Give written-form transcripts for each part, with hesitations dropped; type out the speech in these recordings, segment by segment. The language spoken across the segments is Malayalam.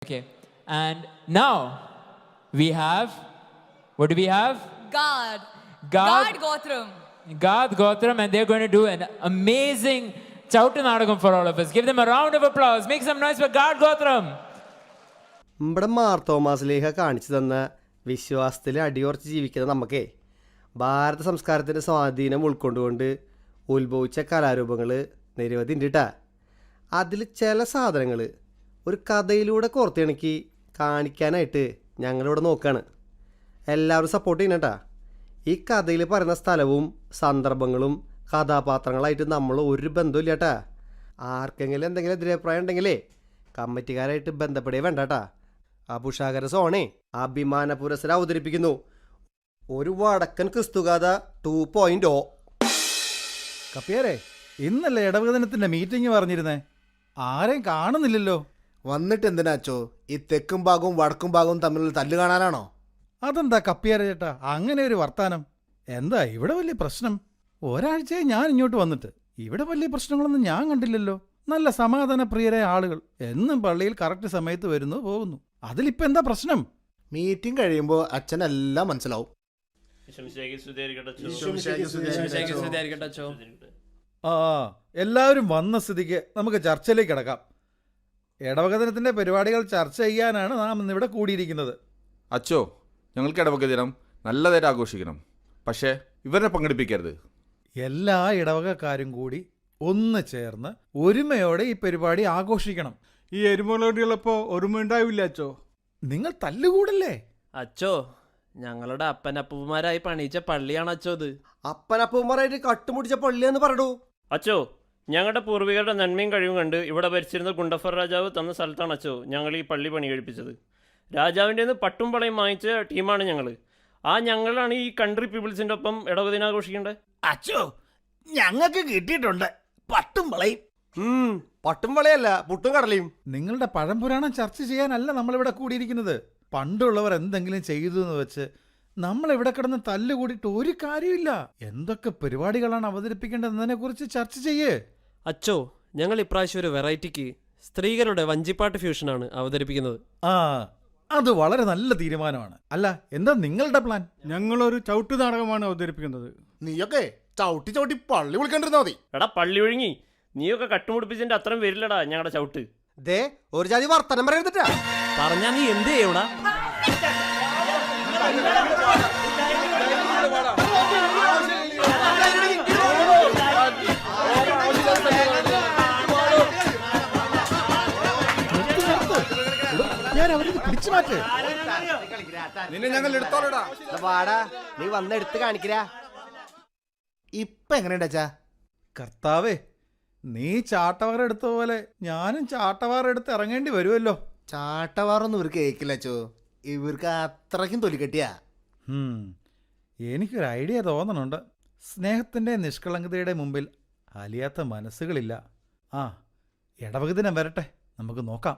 Okay. And now we have, what do we have? Gad. Gad. Gad Gothram. Gad Gothram, and they're going to do an amazing Chautu Nadagam for all of us. Give them a round of applause. Make some noise for Gad Gothram. നമ്മുടെ മാർത്തോമാസ് ലേഖ കാണിച്ചു തന്ന വിശ്വാസത്തിൽ അടിയുറച്ച് ജീവിക്കുന്ന നമുക്കേ ഭാരത സംസ്കാരത്തിൻ്റെ സ്വാധീനം ഉൾക്കൊണ്ടുകൊണ്ട് ഉത്ഭവിച്ച കലാരൂപങ്ങൾ നിരവധി ഉണ്ട് കേട്ടാ. അതിൽ ചില സാധനങ്ങൾ ഒരു കഥയിലൂടെ കോർത്തിണക്കി കാണിക്കാനായിട്ട് ഞങ്ങളിവിടെ നോക്കുകയാണ്. എല്ലാവരും സപ്പോർട്ട് ചെയ്യണം കേട്ടാ. ഈ കഥയിൽ പറയുന്ന സ്ഥലവും സന്ദർഭങ്ങളും കഥാപാത്രങ്ങളായിട്ട് നമ്മൾ ഒരു ബന്ധമില്ല കേട്ടാ. ആർക്കെങ്കിലും എന്തെങ്കിലും എതിരഭിപ്രായം ഉണ്ടെങ്കിലേ കമ്മിറ്റിക്കാരായിട്ട് ബന്ധപ്പെടുകയെ വേണ്ട കേട്ടാ. അബുഷാകര സോണേ അഭിമാന പുരസ്സരം അവതരിപ്പിക്കുന്നു ഒരു വടക്കൻ ക്രിസ്തുഗാഥ 2.0. കപ്പിയാരെ, ഇന്നല്ലേ ഇടവകദിനത്തിന്റെ മീറ്റിംഗ് പറഞ്ഞിരുന്നേ? ആരെയും കാണുന്നില്ലല്ലോ. വന്നിട്ട് എന്തിനാച്ചോ ഈ തെക്കും ഭാഗവും വടക്കും ഭാഗവും തമ്മിലുള്ള തല്ല് കാണാനാണോ? അതെന്താ കപ്പിയാരെ ചേട്ടാ അങ്ങനെ ഒരു വർത്താനം? എന്താ ഇവിടെ വലിയ പ്രശ്നം? ഒരാഴ്ചയായി ഞാൻ ഇങ്ങോട്ട് വന്നിട്ട് ഇവിടെ വലിയ പ്രശ്നങ്ങളൊന്നും ഞാൻ കണ്ടില്ലല്ലോ. നല്ല സമാധാന പ്രിയരായ ആളുകൾ എന്നും പള്ളിയിൽ കറക്റ്റ് സമയത്ത് വരുന്നു പോകുന്നു. അതിലിപ്പോ എന്താ പ്രശ്നം? മീറ്റിംഗ് കഴിയുമ്പോൾ അച്ഛനെല്ലാം മനസ്സിലാവും. ആ, എല്ലാവരും വന്ന സ്ഥിതിക്ക് നമുക്ക് ചർച്ചയിലേക്ക് കിടക്കാം. ഇടവകദിനത്തിന്റെ പരിപാടികൾ ചർച്ച ചെയ്യാനാണ് നാം ഇന്നിവിടെ കൂടിയിരിക്കുന്നത്. അച്ചോ, ഞങ്ങൾക്ക് ഇടവക ദിനം നല്ലതായിട്ട് ആഘോഷിക്കണം. പക്ഷേ ഇവരെ പങ്കെടുപ്പിക്കരുത്. എല്ലാ ഇടവകക്കാരും കൂടി ഒന്ന് ചേർന്ന് ഒരുമയോടെ ഈ പരിപാടി ആഘോഷിക്കണം. ഈ എരുമകളോടിയുള്ളപ്പോ ഒരുമ ഉണ്ടാവില്ല അച്ചോ. നിങ്ങൾ തല്ലുകൂടല്ലേ? അച്ചോ, ഞങ്ങളുടെ അപ്പനപ്പൂമാരായി പണിയിച്ച പള്ളിയാണ് അച്ചോ ഇത്. അപ്പനപ്പന്മാരായിട്ട് കട്ടുമുടിച്ച പള്ളിയെന്ന് പറയൂ. അച്ചോ, ഞങ്ങളുടെ പൂർവികരുടെ നന്മയും കഴിവും കണ്ട് ഇവിടെ ഭരിച്ചിരുന്ന ഗുണ്ടഫർ രാജാവ് തന്ന സ്ഥലത്താണ് അച്ചോ ഞങ്ങൾ ഈ പള്ളി പണി കഴിപ്പിച്ചത്. രാജാവിൻ്റെ നിന്ന് പട്ടും പളയും വാങ്ങിച്ച ടീമാണ് ഞങ്ങൾ. ഞങ്ങളാണ് ഈ കൺട്രി പീപ്പിൾസിൻ്റെ ഒപ്പം ഇടവദിനം ആഘോഷിക്കേണ്ടത്. അച്ചോ, ഞങ്ങൾക്ക് കിട്ടിയിട്ടുണ്ട് പട്ടും വളയും. പട്ടും വളയല്ല, പുട്ടും കടലയും. നിങ്ങളുടെ പഴംപുരാണം ചർച്ച ചെയ്യാനല്ല നമ്മളിവിടെ കൂടിയിരിക്കുന്നത്. പണ്ടുള്ളവർ എന്തെങ്കിലും ചെയ്തു എന്ന് വെച്ച് നമ്മളിവിടെ കിടന്ന് തല്ലുകൂടിയിട്ട് ഒരു കാര്യമില്ല. എന്തൊക്കെ പരിപാടികളാണ് അവതരിപ്പിക്കേണ്ടതെന്നതിനെ കുറിച്ച് ചർച്ച ചെയ്യേ. അച്ചോ, ഞങ്ങൾ ഇപ്രാവശ്യം ഒരു വെറൈറ്റിക്ക് സ്ത്രീകളുടെ വഞ്ചിപ്പാട്ട് ഫ്യൂഷനാണ് അവതരിപ്പിക്കുന്നത്. ആ, അത് വളരെ നല്ല തീരുമാനമാണ്. അല്ല, എന്താ നിങ്ങളുടെ പ്ലാൻ? ഞങ്ങളൊരു ചവിട്ടു നാടകമാണ് അവതരിപ്പിക്കുന്നത്. നീയൊക്കെ ചവിട്ടി ചവിട്ടി പള്ളി വിളിക്കണ്ടിരുന്നാ മതി. എടാ പള്ളി ഒഴുങ്ങി, നീയൊക്കെ കട്ടുമുടിപ്പിച്ചതിൻ്റെ അത്രയും വരില്ലടാ ഞങ്ങളുടെ ചവിട്ട്. ദേ ഒരു ജാതി വർത്തനം പറയരുതിട്ടാ. പറഞ്ഞാ നീ എന്ത് ചെയ്യൂടാ? ഞാൻ അവർക്ക് പിടിച്ചു മാറ്റേ. നിന്നെ ഞങ്ങൾ എടുത്തോളടാ. വാടാ, നീ വന്നെടുത്ത് കാണിക്കരാ. ഇപ്പൊ എങ്ങനെയുണ്ട് അച്ഛാ? കർത്താവേ, നീ ചാട്ടവാറ എടുത്ത പോലെ ഞാനും ചാട്ടവാറ എടുത്ത് ഇറങ്ങേണ്ടി വരുമല്ലോ. ചാട്ടവാറൊന്നും ഇവർക്ക് കേൾക്കില്ല അച്ചോ. ഇവർക്ക് അത്രയ്ക്കും തൊലിക്കെട്ടിയാ. എനിക്കൊരു ഐഡിയ തോന്നണുണ്ട്. സ്നേഹത്തിൻ്റെ നിഷ്കളങ്കതയുടെ മുമ്പിൽ അലിയാത്ത മനസ്സുകളില്ല. ഇടവകദിനം വരട്ടെ, നമുക്ക് നോക്കാം.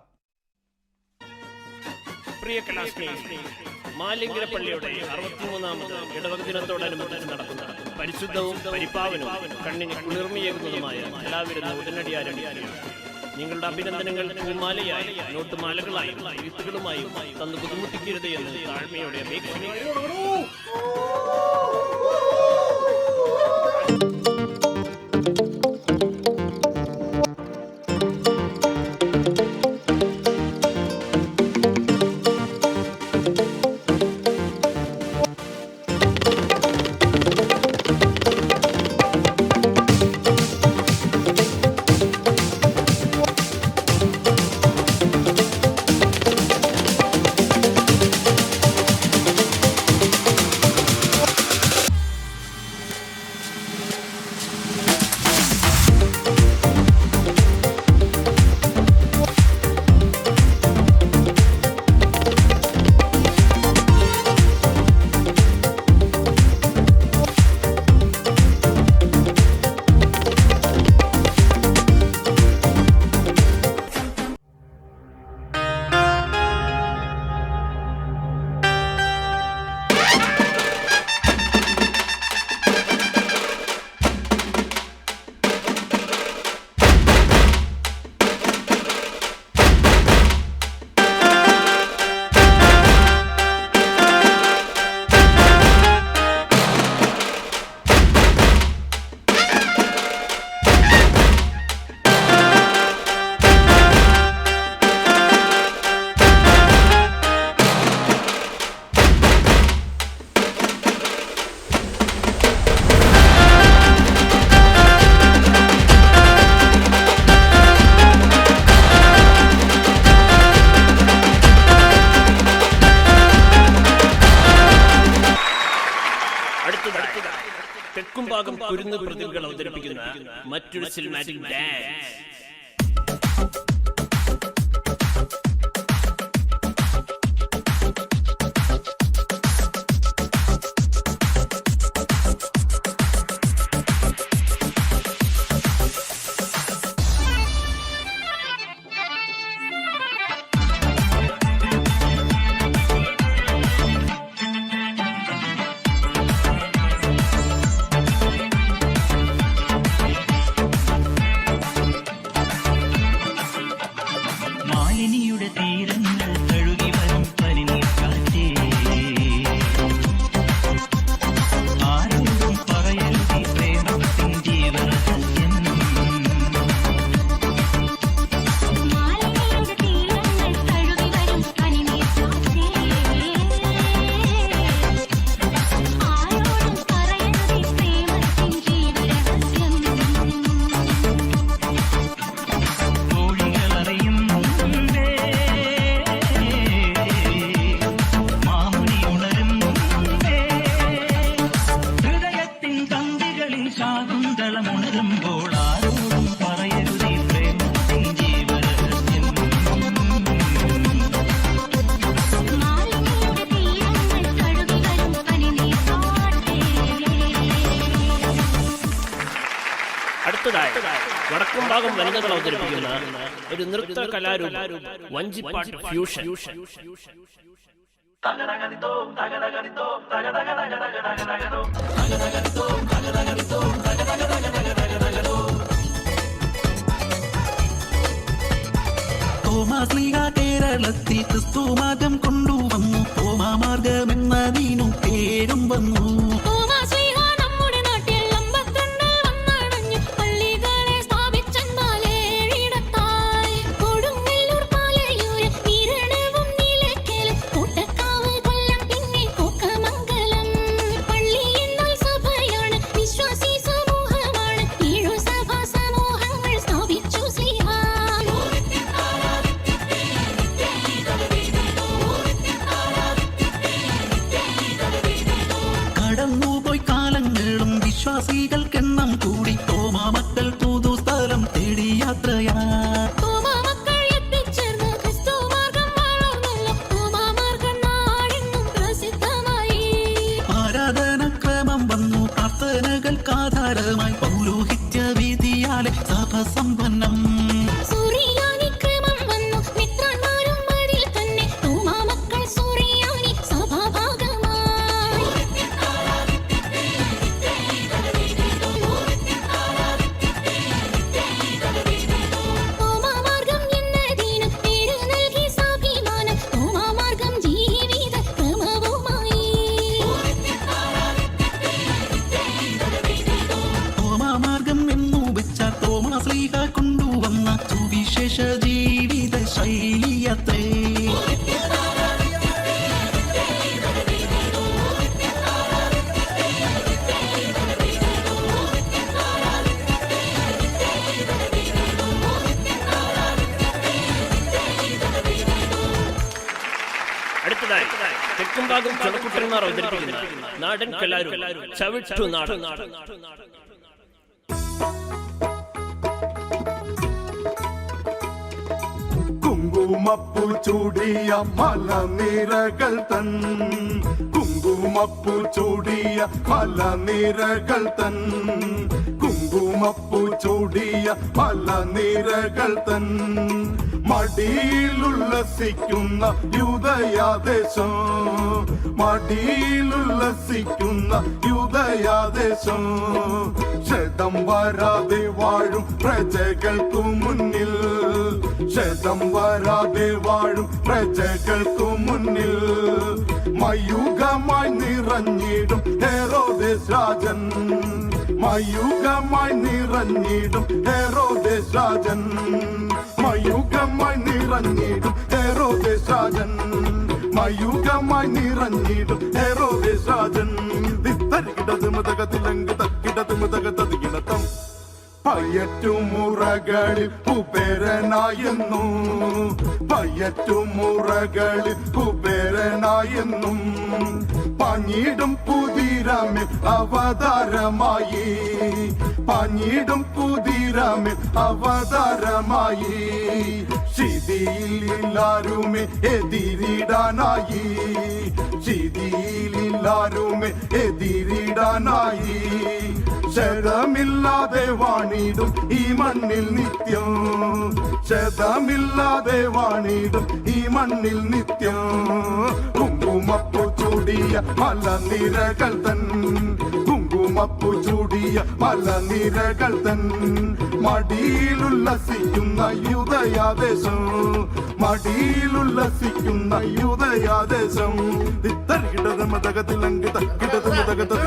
പ്രിയ കലാസ്നേഹികളെ, മാലിങ്കര പള്ളിയുടെ 63ാമത് ഇടവക ദിനത്തോടനുബന്ധിച്ച് നടക്കുന്ന പരിശുദ്ധവും പരിപാവനവും കണ്ണിന് കുളിർമയേകുന്നതുമായ കലാവിരുന്ന് ഉടനടി ആരംഭിക്കുകയാണ്. നിങ്ങളുടെ അഭിനന്ദനങ്ങൾ പൂമാലയായി നോട്ടുമാലകളായും എഴുത്തുകളുമായും തന്നു ബുദ്ധിമുട്ടിക്കരുത് എന്ന് താഴ്മയോടെ അപേക്ഷിക്കുന്നു. കുരുന്ന് പ്രതിഭകൾ അവതരിപ്പിക്കുന്ന മറ്റൊരു സിനിമാറ്റിക് ഡാൻസ്. മാലിനിയുടെ തീരങ്ങൾ തഴുകി വരും പനിനീർക്കാറ്റേ, ആരോടും പറയരുതീ പ്രേമത്തിൻ ജീവരഹസ്യം. മാലിനിയുടെ തീരങ്ങൾ തഴുകി വരും പനിനീർക്കാറ്റേ, ആരോടും പറയരുതീ പ്രേമത്തിൻ ജീവരഹസ്യം. കോഴികളറിയുന്നുണ്ടേ, മാമുനി ഉണരുന്നുണ്ടേ, ഹൃദയത്തിൻ തന്തികളിൽ ശാകുന്തളമുണരുമ്പോൾ ആരോടും പറയരുതീ പ്രേമത്തിൻ ജീവരഹസ്യം. മാലിനിയുടെ തീരങ്ങൾ തഴുകി വരും പനിനീർക്കാറ്റേ. അടുത്തതായി വടക്കും ഭാഗം വനിതകൾ അവതരിപ്പിക്കുന്ന ഒരു നൃത്ത കലാരൂപം വഞ്ചിപ്പാട്ട് ഫ്യൂഷൻ. തോമാശ്ലീഹ കേരളത്തിൽ ക്രിസ്തുമാറ്റം കൊണ്ടുവന്നു, തോമാമാർഗമെന്നതിനു പേരും വന്നു. തോമാശ്ലീഹ നമ്മുടെ നാട്ടിൽ അമ്പത്തൊന്നിൽ വന്നടഞ്ഞു, പള്ളികളെ സ്ഥാപിച്ചെന്നാൽ ഏഴിടത്തായി. കൊടുങ്ങല്ലൂർ, പാലയൂര്, വീരണവും നിലയ്ക്കലും, കോട്ടക്കാവ്, കൊല്ലം, പിന്നെ കോക്കമംഗലം. പള്ളി എന്നാൽ സഭയാണ്, വിശ്വാസി സമൂഹമാണ്, 7 സഭാ സമൂഹങ്ങൾ സ്ഥാപിച്ചു ശ്ലീഹ. കടന്നുപോയി കാലങ്ങളും വിശ്വാസികൾക്കെണ്ണം കൂടി, തോമാ മക്കൾ പുതുസ്ഥലം തേടി യാത്രയാ. തോമാമക്കൾ എത്തിച്ചേർന്ന് ക്രിസ്തുമാർഗം വളർന്നല്ലോ, തോമാമാർഗം നാടെങ്ങും പ്രസിദ്ധമായി. ആരാധനക്രമം വന്നു, പ്രാർത്ഥനകൾക്കാധാരമായി, പൗരോഹിത്യ വിധിയാലെ സഭ സമ്പന്നം. സുറിയാനി ക്രമം വന്നു, മിത്രന്മാരും അതിൽ തന്നെ, തോമാമക്കൾ സുറിയാനി സഭാഭാഗമായി. തോമാമാർഗം എന്നതിനു പേര് നൽകി സ്വാഭിമാനം, തോമാമാർഗം ജീവിത ക്രമവുമായി. തോമാമാർഗം എന്നു വെച്ചാൽ തോമാശ്ലീഹ കൊണ്ടുവന്ന സുവിശേഷ ജീവിത ശൈലിയത്രേ. അടുത്തതായി തെക്കും ഭാഗം ചുണക്കുട്ടന്മാർ അവതരിപ്പിക്കുന്ന നാടൻ കലാരൂപം ചവിട്ടു നാടൻ. കുങ്കുമപ്പൂ ചൂടിയ മലനിരകൾ തൻ, കുങ്കുമപ്പൂ ചൂടിയ മലനിരകൾ തൻ, കുങ്കുമപ്പൂ ചൂടിയ മലനിരകൾ തൻ, മടിയിലുല്ലസിക്കുന്ന യൂദയാദേശം, മടിയിലുല്ലസിക്കുന്ന യൂദയാദേശം, ക്ഷതം വരാതെ വാഴും പ്രജകൾക്കു മുന്നിൽ, ക്ഷതം വരാതെ വാഴും പ്രജകൾക്കു മുന്നിൽ, മയൂഖമായി നിറഞ്ഞിടും ഹെരോദേസ് രാജൻ, മയൂഖമായി നിറഞ്ഞിടും ഹെരോദേസ് രാജൻ, മയൂഖമായി നിറഞ്ഞിടും ഹെരോദേസ് രാജൻ, മയൂഖമായി നിറഞ്ഞിടും ഹെരോദേസ് രാജൻ. തരികിടത് മുതകത്തിലങ്ക് തക്കിടത് മുതകത്തതികിടത്തം, പയറ്റുമുറകളിൽ കുബേരനായെന്നു, പയറ്റുമുറകളിൽ കുബേരനായെന്നും, പാഞ്ഞിടും പുതിരാമിൽ അവതാരമായി, പാഞ്ഞിടും പുതിരാമിൽ അവതാരമായി. ശിതിയിലാരുമേ എതിരിടാനായി, ശിതിയിലാരുമേ എതിരിടാനായി. ശതമില്ലാതെ വാണിടും ഈ മണ്ണിൽ നിത്യം, ശതമില്ലാതെ വാണിടും ഈ മണ്ണിൽ നിത്യം. കുങ്കുമപ്പൂ ചൂടിയ മലനിരകൾ തൻ, കുങ്കുമപ്പൂ ചൂടിയ മലനിരകൾ തൻ. മടിയിലുല്ലസിക്കുന്ന യുദയാദേശം, മടിയിലുല്ലസിക്കുന്ന യുദയാദേശം. തിത്തരികിടത് മതകത്തിലങ്ക് തക്കിടത് മതകത്തം.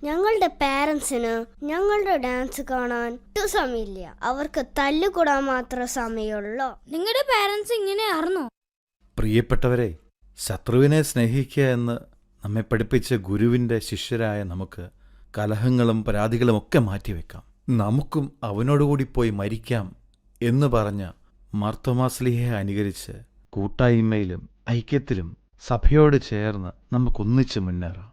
ഞങ്ങളുടെ പാരൻസിന് ഞങ്ങളുടെ ഡാൻസ് കാണാൻ ഒട്ടും സമയമില്ല. അവർക്ക് തല്ലുകൂടാൻ മാത്രമേ സമയമുള്ളൂ. നിങ്ങളുടെ പാരൻസ് ഇങ്ങനെയായിരുന്നോ? പ്രിയപ്പെട്ടവരെ, ശത്രുവിനെ സ്നേഹിക്കുക എന്ന് നമ്മെ പഠിപ്പിച്ച ഗുരുവിൻ്റെ ശിഷ്യരായ നമുക്ക് കലഹങ്ങളും പരാതികളും ഒക്കെ മാറ്റിവെക്കാം. നമുക്കും അവനോടുകൂടി പോയി മരിക്കാം എന്ന് പറഞ്ഞ മാർത്തോമാസ്ലീഹയെ അനുകരിച്ച് കൂട്ടായ്മയിലും ഐക്യത്തിലും സഭയോട് ചേർന്ന് നമുക്കൊന്നിച്ച് മുന്നേറാം.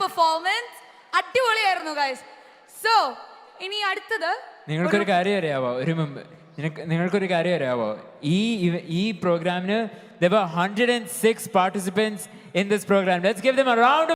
പെർഫോമൻസ് അടിപൊളിയായിരുന്നു ഗൈസ്. സോ ഇനി അടുത്തത് നിങ്ങൾക്കൊരു കാര്യം അറിയാവോ? നിങ്ങൾക്കൊരു കാര്യം അറിയാവോ? ഈ പ്രോഗ്രാമിന് there were 106 participants in this program. Let's give them a round of